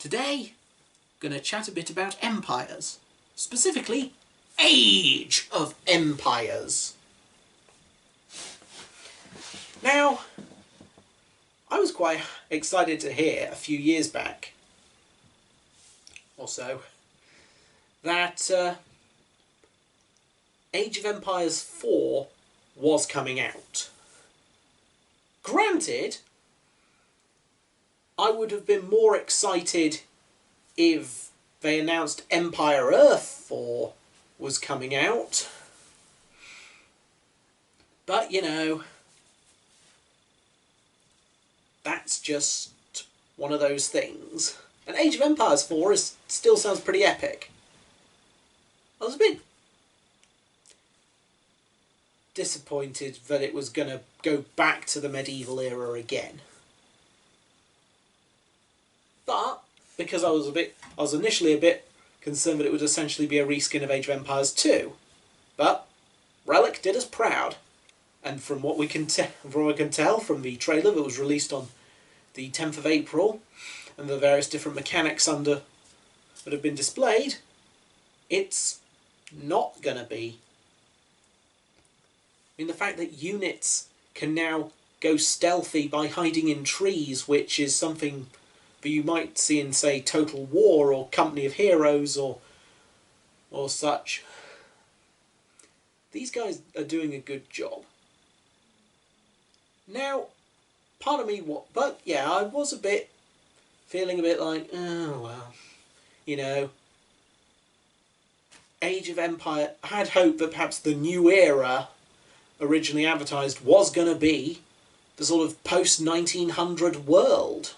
Today, I'm going to chat a bit about empires, specifically Age of Empires. Now, I was quite excited to hear a few years back, or so, that Age of Empires 4 was coming out. Granted, I would have been more excited if they announced Empire Earth 4 was coming out. But, you know, that's just one of those things. And Age of Empires 4 still sounds pretty epic. I was a bit disappointed that it was going to go back to the medieval era again. But, because I was initially a bit concerned that it would essentially be a reskin of Age of Empires 2. But Relic did us proud. And from what we can tell from the trailer that was released on the 10th of April, and the various different mechanics that have been displayed, it's not going to be. I mean, the fact that units can now go stealthy by hiding in trees, which is something that you might see in, say, Total War or Company of Heroes or such. These guys are doing a good job. Now, part of me, but yeah, I was feeling a bit like, oh well, you know, Age of Empire, I had hoped that perhaps the new era originally advertised was going to be the sort of post-1900 world.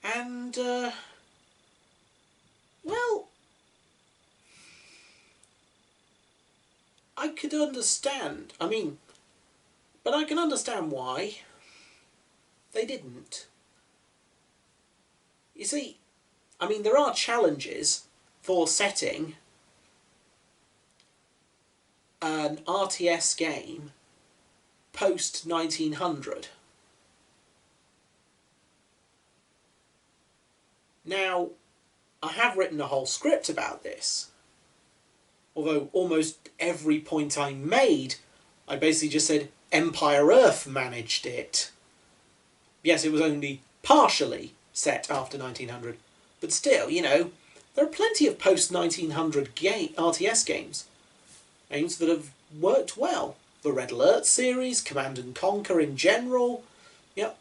And, well, I could understand, but I can understand why they didn't. You see, there are challenges for setting an RTS game post-1900. Now, I have written a whole script about this, although almost every point I made, I basically just said Empire Earth managed it. Yes, it was only partially set after 1900, but still, you know, there are plenty of post-1900 RTS games that have worked well. The Red Alert series, Command & Conquer in general, yep,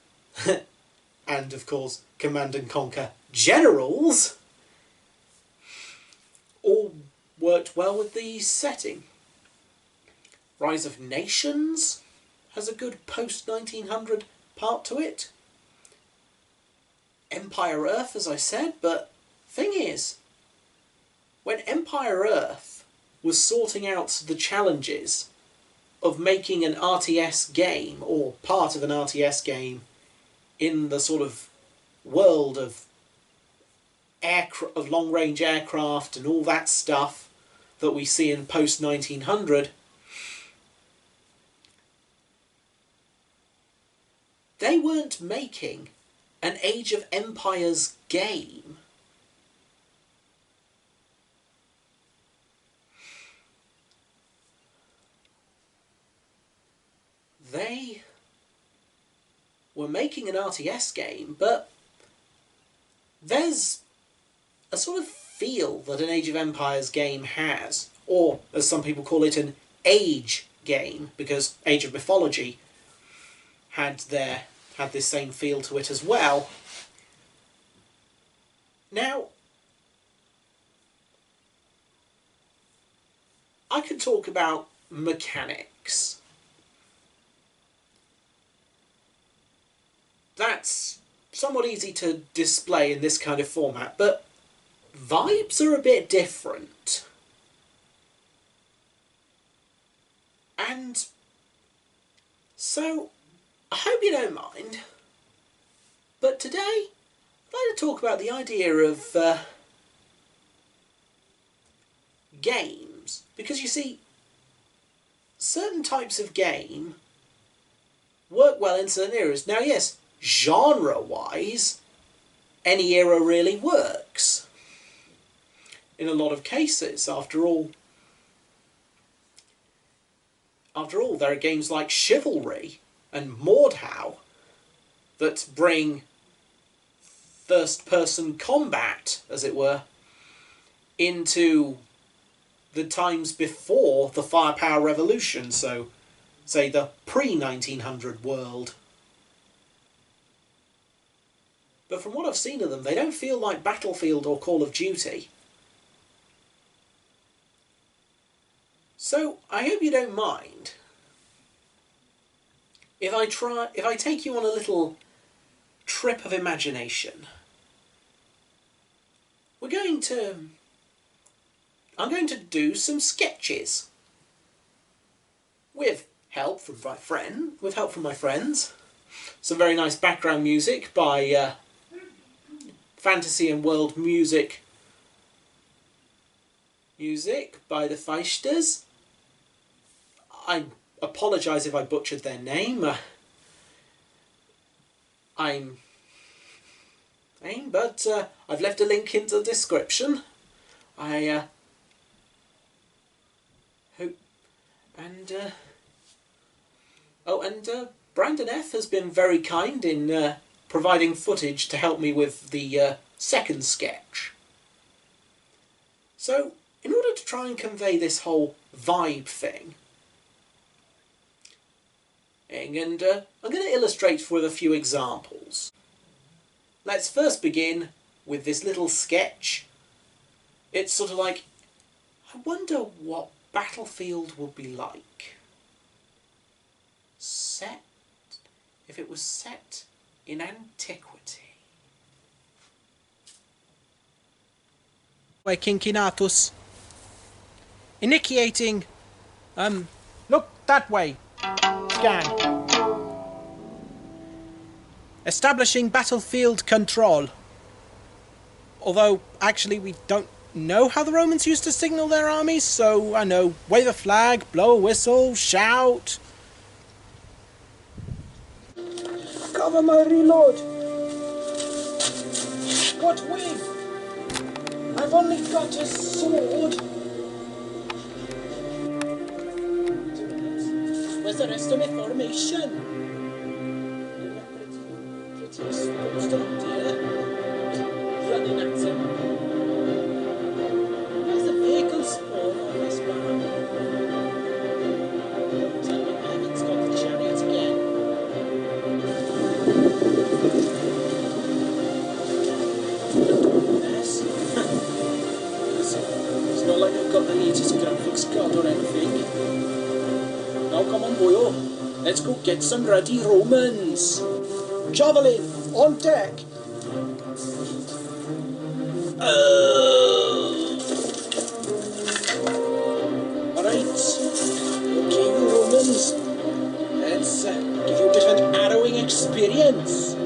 and of course Command & Conquer Generals, all worked well with the setting. Rise of Nations has a good post-1900 part to it. Empire Earth, as I said, but thing is, when Empire Earth was sorting out the challenges of making an RTS game, or part of an RTS game, in the sort of world of long-range aircraft and all that stuff that we see in post-1900, they weren't making an Age of Empires game. They were making an RTS game, but there's a sort of feel that an Age of Empires game has, or as some people call it, an age game, because Age of Mythology had this same feel to it as well. Now, I could talk about mechanics. That's somewhat easy to display in this kind of format, but vibes are a bit different. And so, I hope you don't mind, but today I'd like to talk about the idea of games, because you see, certain types of game work well in certain eras. Now, yes, genre-wise, any era really works. In a lot of cases, after all, there are games like Chivalry and Mordhau that bring first-person combat, as it were, into the times before the Firepower Revolution, so, say, the pre-1900 world. But from what I've seen of them, they don't feel like Battlefield or Call of Duty. So, I hope you don't mind if I take you on a little trip of imagination. I'm going to do some sketches with help from my friends. Some very nice background music by Fantasy and World Music by the Feisters. I apologise if I butchered their name. But I've left a link in the description. I hope, and Brandon F has been very kind in providing footage to help me with the second sketch. So, in order to try and convey this whole vibe thing, and I'm going to illustrate with a few examples. Let's first begin with this little sketch. It's sort of like, I wonder what Battlefield would be like. If it was set in antiquity. By Kinkinatus. Initiating, look that way. Scan. Establishing battlefield control. Although, actually, we don't know how the Romans used to signal their armies, so I know, wave a flag, blow a whistle, shout. Cover my reload. What with? I've only got a sword. Where's the rest of my formation? Pretty exposed up there. Running at him. Where's the vehicle spawn on this map? Tell me Evan's got the chariot again. Yes. It's not like I've got the latest graphics card or anything. Now come on, boyo. Let's go get some ruddy Romans. Javelin, on deck. Alright. Okay, you Romans. Let's give you a bit of an arrowing experience.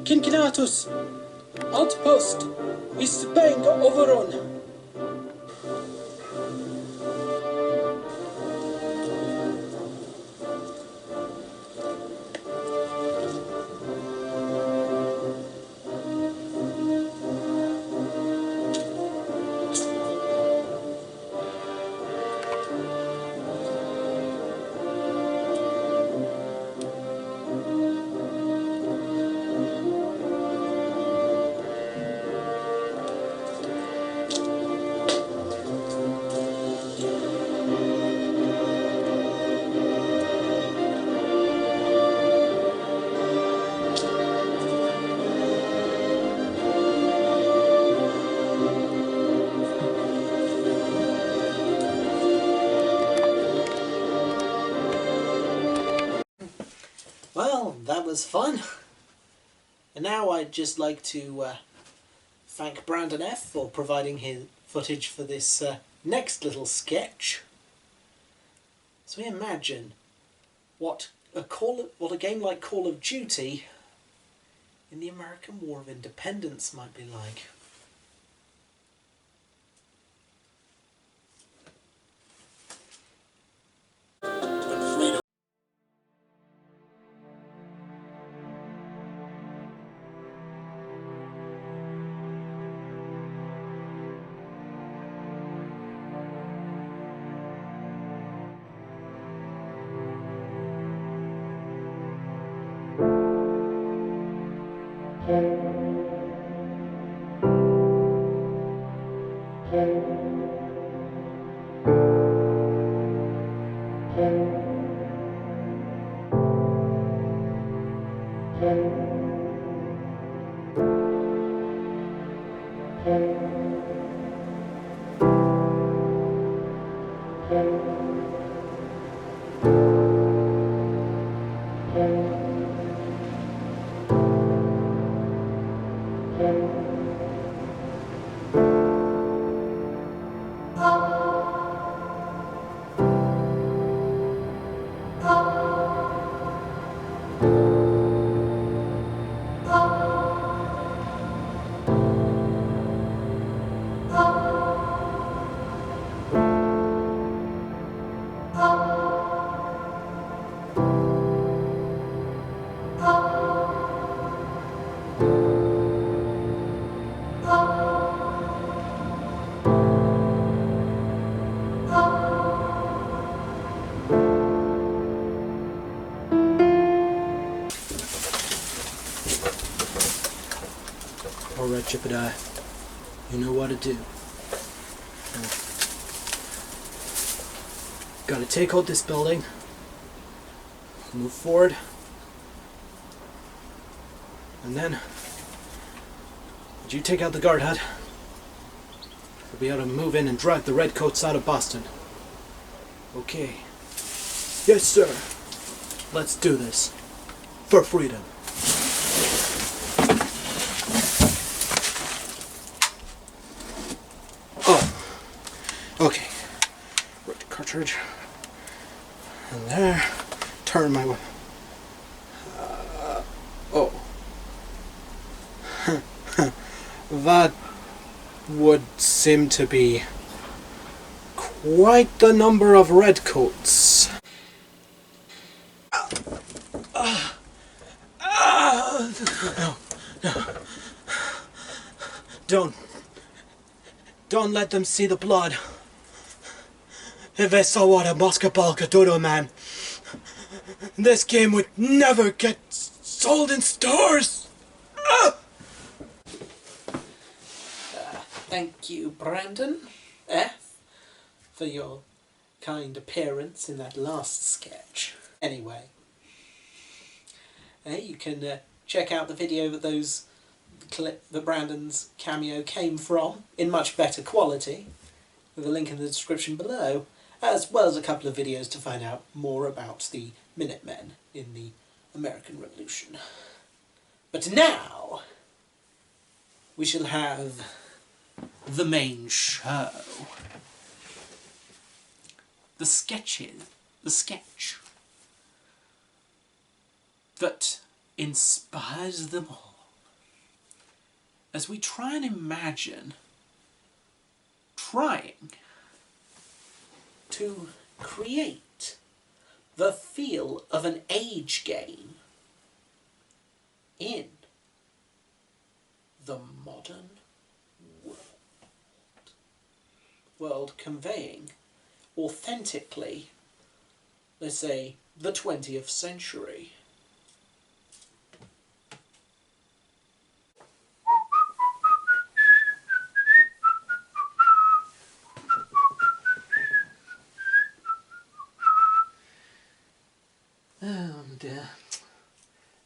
Kinkinatus, outpost, is being overrun. that was fun. And now I'd just like to thank Brandon F for providing his footage for this next little sketch. So we imagine what a game like Call of Duty in the American War of Independence might be like. Alright, Chippadai, you know what to do. Gotta take out this building, move forward, and then, would you take out the guard hut? We'll be able to move in and drive the redcoats out of Boston. Okay. Yes, sir. Let's do this. For freedom. Okay, right the cartridge, and there, turn my weapon. Oh. That would seem to be quite the number of redcoats. No. Don't let them see the blood. If they saw what a musket ball could do to a man, this game would never get sold in stores! Thank you, Brandon F, for your kind appearance in that last sketch. Anyway, you can check out the video that that Brandon's cameo came from in much better quality, with a link in the description below, as well as a couple of videos to find out more about the Minutemen in the American Revolution. But now, we shall have the main show. The sketch that inspires them all. As we try and imagine trying to create the feel of an age game in the modern world, conveying authentically, let's say, the 20th century. Oh dear.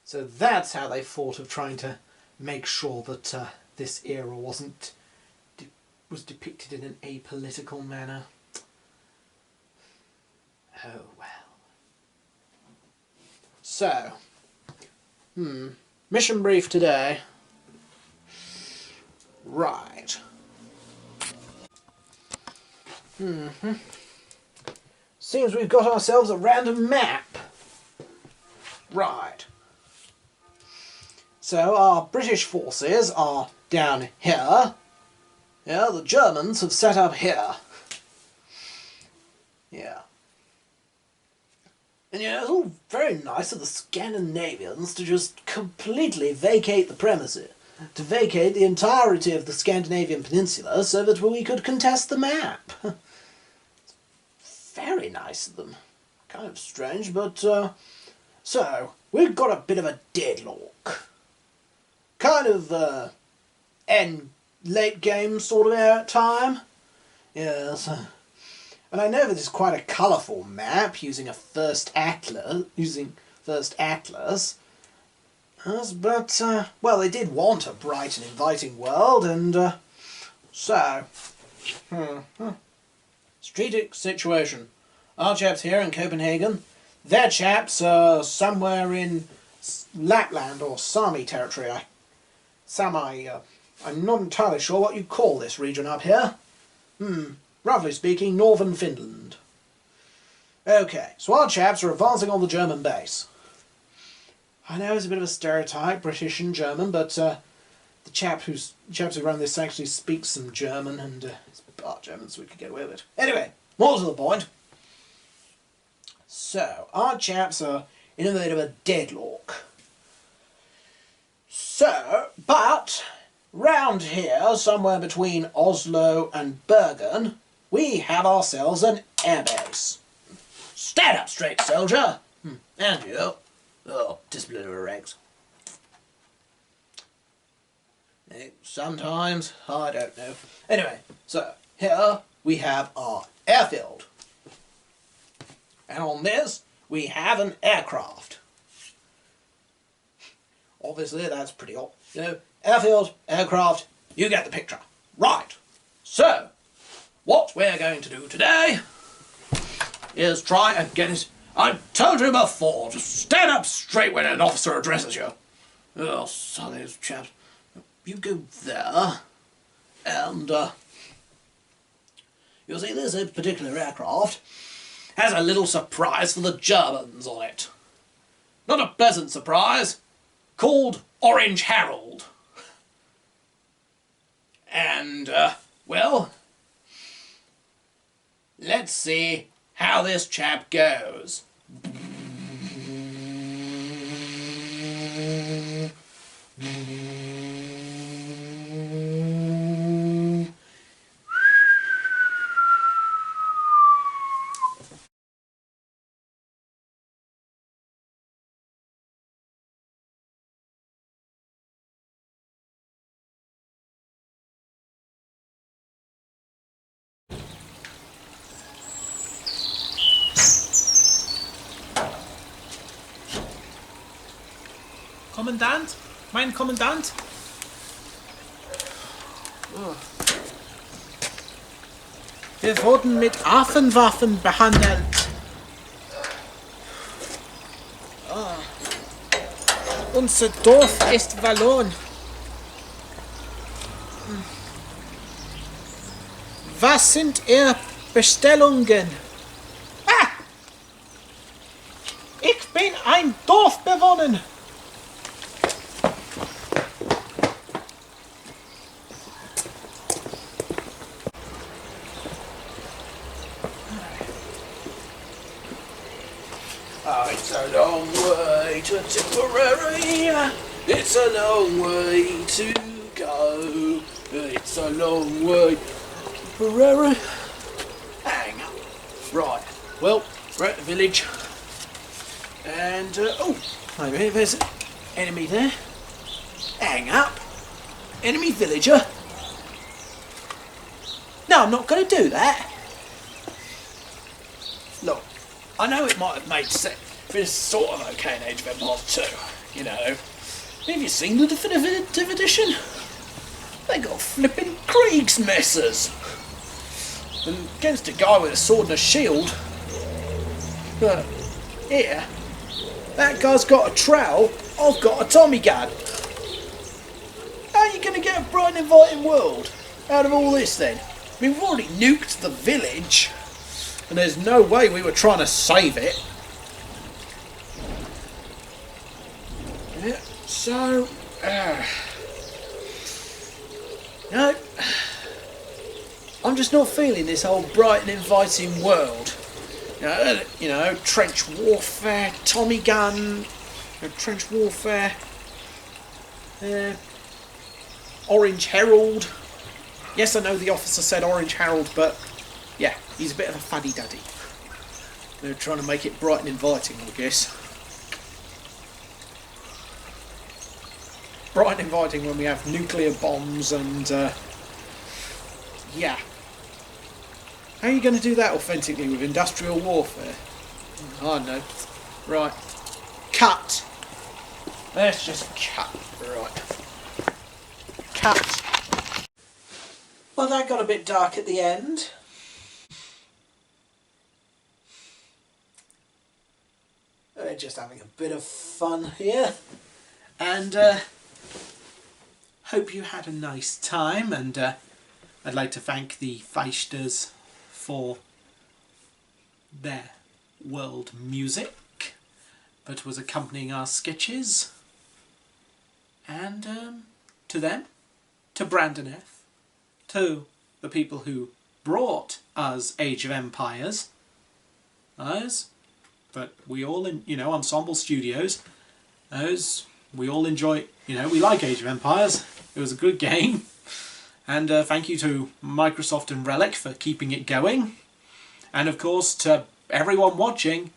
So that's how they thought of trying to make sure that this era was depicted in an apolitical manner. Oh well. So, Mission brief today. Right. Seems we've got ourselves a random map. Right. So our British forces are down here. Yeah, the Germans have set up here. Yeah. And yeah, it's all very nice of the Scandinavians to just completely vacate the premises, to vacate the entirety of the Scandinavian peninsula so that we could contest the map. Very nice of them. Kind of strange, but, so, we've got a bit of a deadlock. Kind of, end late game sort of time. Yes. And I know that it's quite a colourful map using First Atlas. But, well, they did want a bright and inviting world, and, so... Strategic situation. Our chaps here in Copenhagen, their chaps are somewhere in Lapland or Sami territory. I'm not entirely sure what you call this region up here. Roughly speaking, northern Finland. Okay, so our chaps are advancing on the German base. I know it's a bit of a stereotype, British and German, but the chaps who run this actually speaks some German, and it's part German, so we could get away with it. Anyway, more to the point. So, our chaps are in a bit of a deadlock. So, but round here, somewhere between Oslo and Bergen, we have ourselves an airbase. Stand up straight, soldier! And you. Oh, disciplinary ranks. Sometimes, I don't know. Anyway, so here we have our airfield. And on this, we have an aircraft. Obviously, that's pretty odd. You know, airfield, aircraft, you get the picture. Right. So, what we're going to do today is try and get it. I told you before, just stand up straight when an officer addresses you. Oh, so those chaps. You go there, and you'll see this particular aircraft has a little surprise for the Germans on it. Not a pleasant surprise, called Orange Harold. And, well, let's see how this chap goes. Kommandant? Mein Kommandant? Wir wurden mit Affenwaffen behandelt. Unser Dorf ist verloren. Was sind Ihre Bestellungen? Ich bin ein Dorfbewohner. Oh, it's a long way to Tipperary. It's a long way to go. It's a long way to Tipperary. Hang up. Right. Well, we're at the village. And, oh, maybe there's an enemy there. Hang up. Enemy villager. No, I'm not going to do that. Look, I know it might have made sense for this sort of okay in Age of Empires 2, you know. Have you seen the definitive edition? They got flipping Kriegsmessers. And against a guy with a sword and a shield. But here, that guy's got a trowel I've got a Tommy gun. How are you going to get a bright and inviting world out of all this then? I mean, we've already nuked the village, and there's no way we were trying to save it. Yeah, so, no, I'm just not feeling this whole bright and inviting world. You know, trench warfare, Tommy gun, trench warfare, Orange Herald. Yes, I know the officer said Orange Herald, but yeah, he's a bit of a fuddy-duddy. They're trying to make it bright and inviting, I guess. Bright and inviting when we have nuclear bombs and, yeah. How are you going to do that authentically with industrial warfare? I don't know. Right. Cut. Let's just cut. Right. Cut. Well, that got a bit dark at the end. We're just having a bit of fun here. And hope you had a nice time. And I'd like to thank the Feisters for their world music that was accompanying our sketches. And to them, to Brandon F., to the people who brought us Age of Empires, us, but we all, Ensemble Studios, as we all enjoy, we like Age of Empires. It was a good game. And thank you to Microsoft and Relic for keeping it going. And of course, to everyone watching,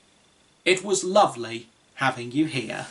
it was lovely having you here.